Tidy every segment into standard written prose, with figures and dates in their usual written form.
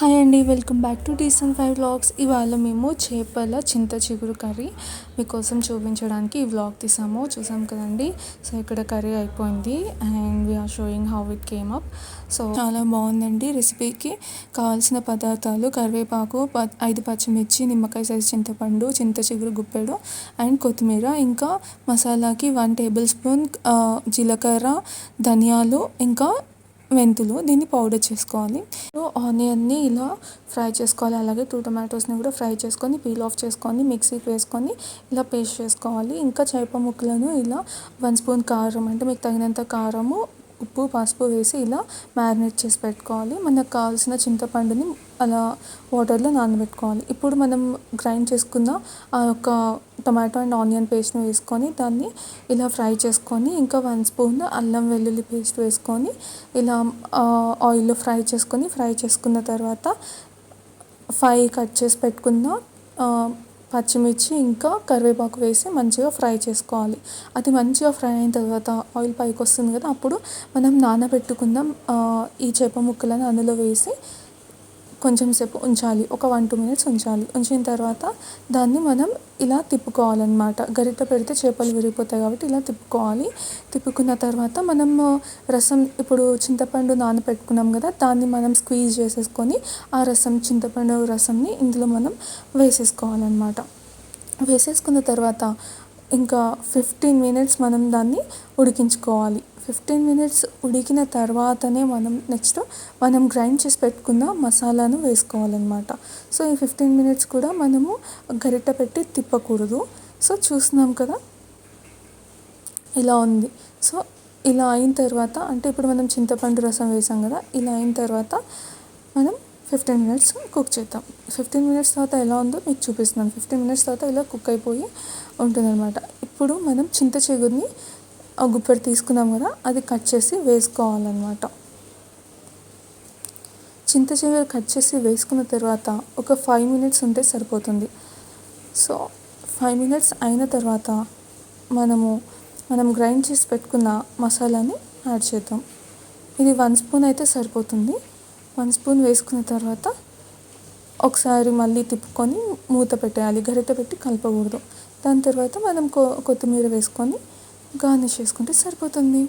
Hi అండి, welcome back to decent five vlogs. ఇవాళ మేము చేపల చింత చిగురు కర్రీ మీకోసం చూపించడానికి ఈ వ్లాగ్ చూసాం కదండి. సో ఇక్కడ కర్రీ అయిపోయింది and we're showing how it came up. So చాలా బాగుందండి. రెసిపీకి కావాల్సిన పదార్థాలు: కరివేపాకు, 5 పచ్చిమిర్చి, నిమ్మకాయ సైజు చింతపండు, చింత చిగురు గుప్పెడు అండ్ కొత్తిమీర. ఇంకా మసాలాకి 1 టేబుల్ స్పూన్ జీలకర్ర, ధనియాలు, ఇంకా మెంతులు. దీన్ని పౌడర్ చేసుకోవాలి. ఆనియన్ని ఇలా ఫ్రై చేసుకోవాలి. అలాగే 2 టొమాటోస్ని కూడా ఫ్రై చేసుకొని పీల్ ఆఫ్ చేసుకొని మిక్సీకి వేసుకొని ఇలా పేస్ట్ చేసుకోవాలి. ఇంకా చేప ముక్కలను ఇలా 1 స్పూన్ కారం, అంటే మీకు తగినంత కారము, ఉప్పు, పసుపు వేసి ఇలా మ్యారినేట్ చేసి పెట్టుకోవాలి. మనకు కావాల్సిన చింతపండుని అలా వాటర్లో నానబెట్టుకోవాలి. ఇప్పుడు మనం గ్రైండ్ చేసుకున్న ఆ యొక్క టొమాటో అండ్ ఆనియన్ పేస్ట్ని వేసుకొని దాన్ని ఇలా ఫ్రై చేసుకొని, ఇంకా 1 స్పూన్ అల్లం వెల్లుల్లి పేస్ట్ వేసుకొని ఇలా ఆయిల్లో ఫ్రై చేసుకున్న తర్వాత 5 కట్ చేసి పెట్టుకున్న పచ్చిమిర్చి ఇంకా కరివేపాకు వేసి మంచిగా ఫ్రై చేసుకోవాలి. అది మంచిగా ఫ్రై అయిన తర్వాత ఆయిల్ పైకి వస్తుంది కదా, అప్పుడు మనం నానబెట్టుకుందాం ఈ చేప ముక్కలను అందులో వేసి కొంచెం సేపు ఉంచాలి. ఒక 1-2 మినిట్స్ ఉంచాలి. ఉంచిన తర్వాత దాన్ని మనం ఇలా తిప్పుకోవాలన్నమాట. గరిటె పెడితే చేపలు విరిగిపోతాయి కాబట్టి ఇలా తిప్పుకోవాలి. తిప్పుకున్న తర్వాత మనం రసం, ఇప్పుడు చింతపండు నానబెట్టుకున్నాం కదా, దాన్ని మనం స్క్వీజ్ చేసేసుకొని ఆ రసం, చింతపండు రసంని ఇందులో మనం వేసేసుకోవాలన్నమాట. వేసేసుకున్న తర్వాత ఇంకా 15 మినిట్స్ మనం దాన్ని ఉడికించుకోవాలి. 15 మినిట్స్ ఉడికిన తర్వాతనే మనం గ్రైండ్ చేసి పెట్టుకున్న మసాలాను వేసుకోవాలన్నమాట. సో ఈ 15 మినిట్స్ కూడా మనము గరిటె పెట్టి తిప్పకూడదు. సో చూస్తున్నాం కదా, ఇలా ఉంది. సో ఇలా అయిన తర్వాత, అంటే ఇప్పుడు మనం చింతపండు రసం వేసాం కదా, ఇలా అయిన తర్వాత మనం 15 మినిట్స్ కుక్ చేద్దాం. 15 మినిట్స్ తర్వాత ఎలా ఉందో మీకు చూపిస్తున్నాను. 15 మినిట్స్ తర్వాత ఇలా కుక్ అయిపోయి ఉంటుందన్నమాట. ఇప్పుడు మనం చింత చిగురిని గుప్పెడు తీసుకున్నాం కదా, అది కట్ చేసి వేసుకోవాలన్నమాట. చింత చిగురు కట్ చేసి వేసుకున్న తర్వాత ఒక 5 మినిట్స్ ఉంటే సరిపోతుంది. సో 5 మినిట్స్ అయిన తర్వాత మనం గ్రైండ్ చేసి పెట్టుకున్న మసాలాని యాడ్ చేద్దాం. ఇది 1 స్పూన్ అయితే సరిపోతుంది. 1 స్పూన్ వేసుకున్న తర్వాత ఒకసారి మళ్ళీ తిప్పుకొని మూత పెట్టేయాలి. గరిటె పెట్టి కలపకూడదు. దాని తర్వాత మనం కొత్తిమీర వేసుకొని గార్నిష్ చేసుకుంటే సరిపోతుంది.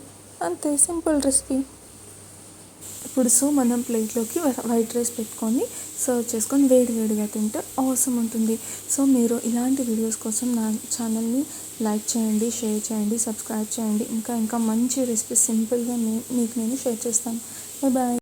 అంతే, సింపుల్ రెసిపీ. ఇప్పుడు మనం ప్లేట్లోకి వైట్ రైస్ పెట్టుకొని సర్వ్ చేసుకొని వేడిగా తింటే ఆసమ్ ఉంటుంది. సో మీరు ఇలాంటి వీడియోస్ కోసం నా ఛానల్ని లైక్ చేయండి, షేర్ చేయండి, సబ్స్క్రైబ్ చేయండి. ఇంకా మంచి రెసిపీ సింపుల్గా మీకు నేను షేర్ చేస్తాను. బాయ్.